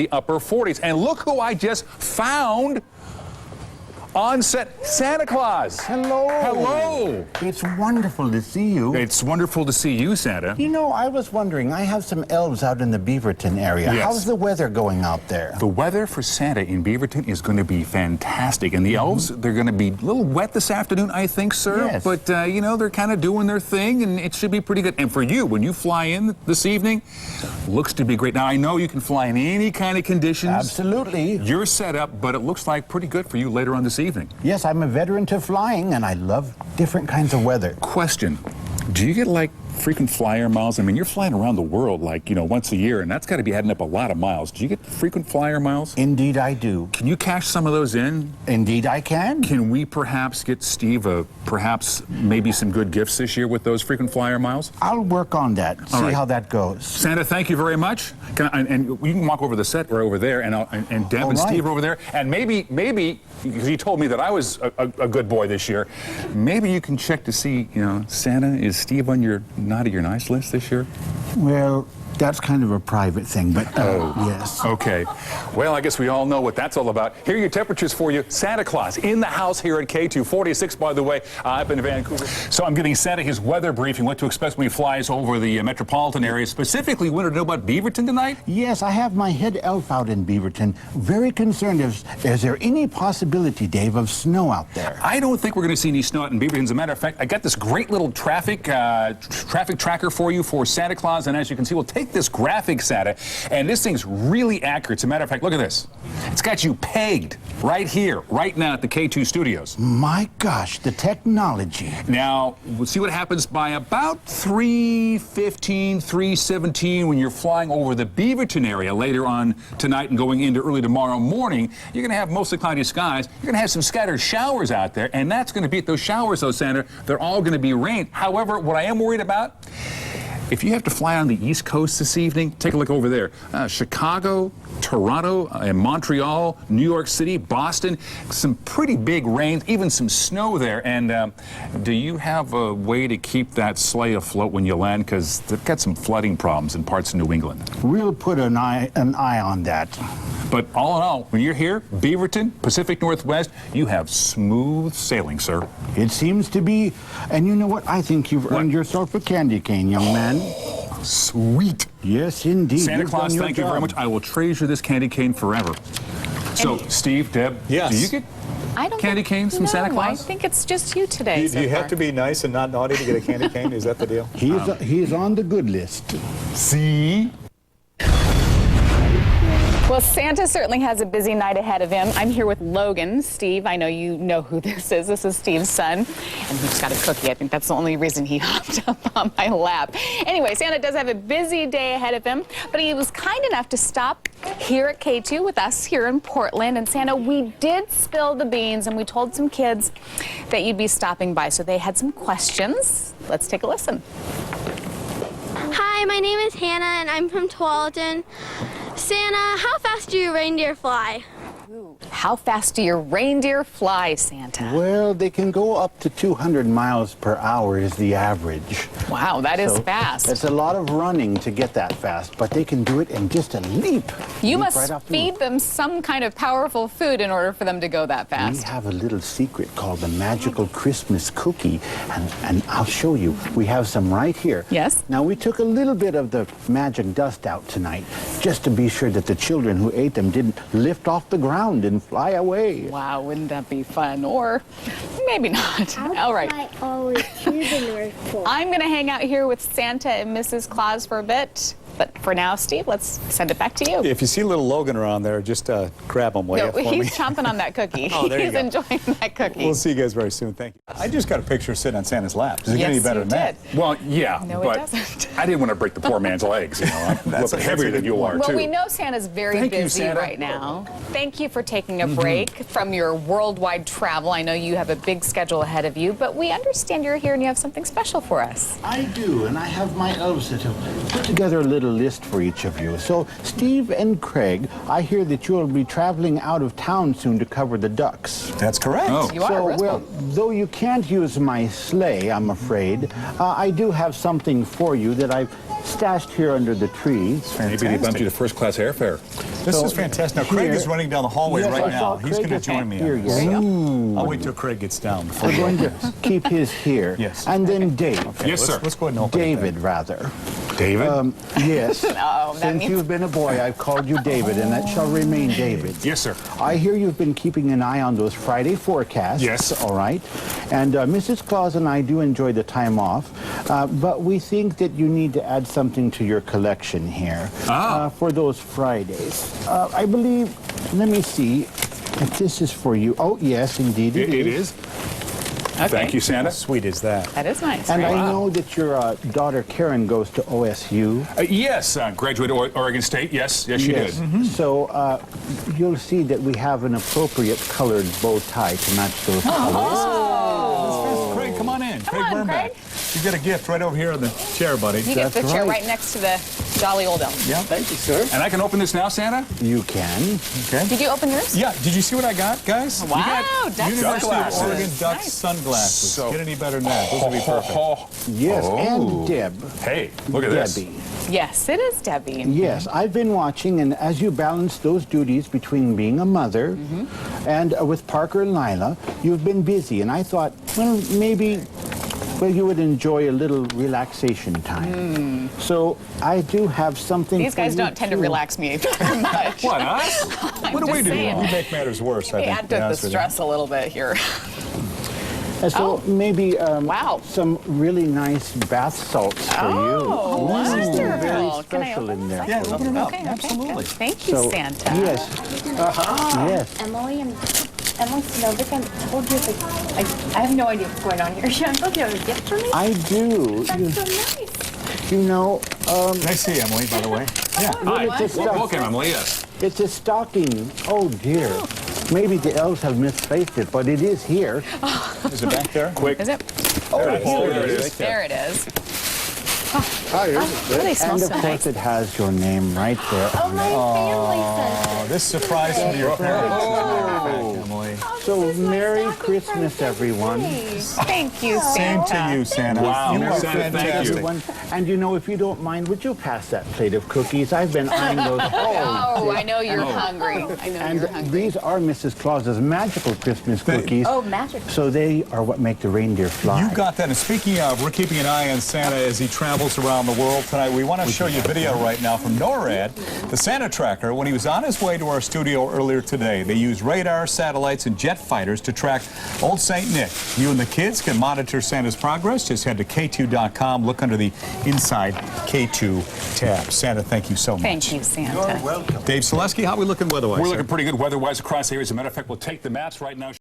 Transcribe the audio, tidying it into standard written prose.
the upper 40s. And look who I just found on set, Santa Claus. Hello. Hello. It's wonderful to see you. It's wonderful to see you, Santa. You know, I was wondering, I have some elves out in the Beaverton area. Yes. How's the weather going out there? The weather for Santa in Beaverton is going to be fantastic. And the elves, they're going to be a little wet this afternoon, I think, sir. Yes. But, you know, they're kind of doing their thing, and it should be pretty good. And for you, when you fly in this evening, looks to be great. Now, I know you can fly in any kind of conditions. Absolutely. You're set up, but it looks like pretty good for you later on this evening. Yes, I'm a veteran to flying, and I love different kinds of weather. Question, do you get like frequent flyer miles? I mean, you're flying around the world like, you know, once a year, and that's got to be adding up a lot of miles. Do you get frequent flyer miles? Indeed I do. Can you cash some of those in? Indeed I can. Can we perhaps get Steve perhaps maybe some good gifts this year with those frequent flyer miles? I'll work on that, see right. how that goes. Santa, thank you very much. And you can walk over the set right over there, and Deb and Steve are over there, and maybe, because you told me that I was a good boy this year, maybe you can check to see, you know, Santa, is Steve on your naughty or nice list this year? Well, that's kind of a private thing, but yes. Okay. Well, I guess we all know what that's all about. Here are your temperatures for you. Santa Claus in the house here at KATU. 46, by the way, up in Vancouver. So I'm getting Santa his weather briefing, what to expect when he flies over the metropolitan area. Specifically, we want to know about Beaverton tonight? Yes, I have my head elf out in Beaverton. Very concerned. Is there any possibility, Dave, of snow out there? I don't think we're going to see any snow out in Beaverton. As a matter of fact, I got this great little traffic tracker for you for Santa Claus. And as you can see, we'll take this graphic, Santa, and this thing's really accurate. As a matter of fact, look at this. It's got you pegged right here, right now at the KATU studios. My gosh, the technology. Now, we'll see what happens by about 3:15, 3:17 when you're flying over the Beaverton area later on tonight and going into early tomorrow morning. You're going to have mostly cloudy skies. You're going to have some scattered showers out there, and that's going to beat those showers, though, Santa. They're all going to be rain. However, what I am worried about, if you have to fly on the East Coast this evening, take a look over there. Chicago, Toronto, and Montreal, New York City, Boston, some pretty big rain, even some snow there. And do you have a way to keep that sleigh afloat when you land? Because they've got some flooding problems in parts of New England. We'll put an eye on that. But all in all, when you're here, Beaverton, Pacific Northwest, you have smooth sailing, sir. It seems to be. And you know what? I think you've earned yourself a candy cane, young man. Sweet. Yes, indeed. Santa Claus, thank you very much. I will treasure this candy cane forever. So, Steve, Deb, yes. Do you get candy canes from Santa Claus? I think it's just you today. Do you have to be nice and not naughty to get a candy cane? Is that the deal? He's on the good list. See? Well, Santa certainly has a busy night ahead of him. I'm here with Logan. Steve, I know you know who this is. This is Steve's son. And he just got a cookie. I think that's the only reason he hopped up on my lap. Anyway, Santa does have a busy day ahead of him, but he was kind enough to stop here at KATU with us here in Portland. And Santa, we did spill the beans, and we told some kids that you'd be stopping by, so they had some questions. Let's take a listen. Hi, my name is Hannah, and I'm from Tualatin. Santa, how fast do your reindeer fly? How fast do your reindeer fly, Santa? Well, they can go up to 200 miles per hour is the average. Wow, that is fast. It's a lot of running to get that fast, but they can do it in just a leap. You must feed them some kind of powerful food in order for them to go that fast. We have a little secret called the magical Christmas cookie, and I'll show you. We have some right here. Yes. Now, we took a little bit of the magic dust out tonight, just to be sure that the children who ate them didn't lift off the ground and fly away. Wow, wouldn't that be fun? Or maybe not. All right. I'm going to hang out here with Santa and Mrs. Claus for a bit. But for now, Steve, let's send it back to you. If you see little Logan around there, just grab him, will you, for he's me? chomping on that cookie. Oh, there you He's go. enjoying that cookie. We'll see you guys very soon. Thank you. I just got a picture sitting on Santa's lap. Does it get Yes, any better you than that? did. Well, yeah, No, but it doesn't. I didn't want to break the poor man's legs. You know, I'm a little bit heavier than you are, Well, too. we know Santa's very Thank you, busy Santa. right now. Thank you for taking a break from your worldwide travel. I know you have a big schedule ahead of you, but we understand you're here and you have something special for us. I do, and I have my elves that have put together a little list for each of you. So, Steve and Craig, I hear that you'll be traveling out of town soon to cover the ducks. That's correct. Oh. You are, So, well, though you can't use my sleigh, I'm afraid, I do have something for you that I've stashed here under the tree. Maybe they bumped you to first-class airfare. This So, is fantastic. Now, Craig here- is running down the hallway Yes, right I saw now. He's Craig going to is join me. here, on yes. this. I'll wait till Craig gets down before We're going to keep his here. Yes. And then Dave. Yes, sir. Let's go ahead and open it David, then. rather. David? Yes. Oh, that Since means- you've been a boy, I've called you David, and that shall remain David. Yes, sir. I hear you've been keeping an eye on those Friday forecasts. Yes. All right. And Mrs. Claus and I do enjoy the time off, but we think that you need to add something to your collection here for those Fridays. I believe, let me see, if this is for you. Oh, yes, indeed It is. Okay. Thank you, Santa. How sweet is that? That is nice. And right? I know that your daughter Karen goes to OSU. Yes, graduate Oregon State. Yes, yes, she did. So you'll see that we have an appropriate colored bow tie to match those colors. Craig, come on in. Craig on, Birnbach. Craig. You got a gift right over here on the chair, buddy. You get the That's chair right. right next to the jolly old elm. Yeah. Thank you, sir. And I can open this now, Santa? You can. Okay. Did you open yours? Yeah, did you see what I got, guys? Wow, duck University sunglasses. of Oregon Duck Nice. sunglasses. So- Get any better than that? Those would be perfect. Yes, Oh. and Deb. Hey, look at this. Debbie. Yes, it is Debbie. Yes, I've been watching, and as you balance those duties between being a mother and with Parker and Lila, you've been busy, and I thought, well, maybe you would enjoy a little relaxation time. So I do have something These for guys you, don't tend to too. relax me very much. What, us? What do we just do? saying. You make matters worse, I Maybe think. add to to be the honest with you. stress a little bit here. So maybe Wow. some really nice bath salts for you. Oh, wonderful. Very Can I special open in there. this? Yeah, open it up. Okay, Absolutely. good. Thank you, So, Santa. yes. Yes. Emily Snovic, I told you I have no idea what's going on here. She told you have a gift for me? I do. That's so nice. You know, Nice to see you, Emily, by the way. Yeah. Hi. It's a Welcome, Emily. Yes. it's a stocking. Oh, dear. Maybe the elves have misplaced it, but it is here. Is it back there? Quick. Is it? There it is. There it is. Hi, They smell and so of course nice. it has your name right there. Oh, my family sent it. This surprise from your parents. Oh. Emily. So Merry Stocking for Christmas, everyone. Debbie. Thank you, Same Santa. to you, Santa. Wow. You are Santa, thank you. fantastic. Everyone. And you know, if you don't mind, would you pass that plate of cookies? I've been eyeing those all Oh, I know you're hungry. I know And you're hungry. these are Mrs. Claus's magical Christmas cookies. Oh, magic. So they are what make the reindeer fly. You got that. And speaking of, we're keeping an eye on Santa as he travels around the world tonight. We want to show you a video right now from NORAD, the Santa tracker. When he was on his way to our studio earlier today, they used radar, satellites, and jet fighters to track Old St. Nick. You and the kids can monitor Santa's progress. Just head to KATU.com. Look under the Inside KATU tab. Santa, thank you so much. Thank you, Santa. Dave Selesky, how are we looking weather-wise? We're sir? looking pretty good weather-wise across areas. As a matter of fact, we'll take the maps right now.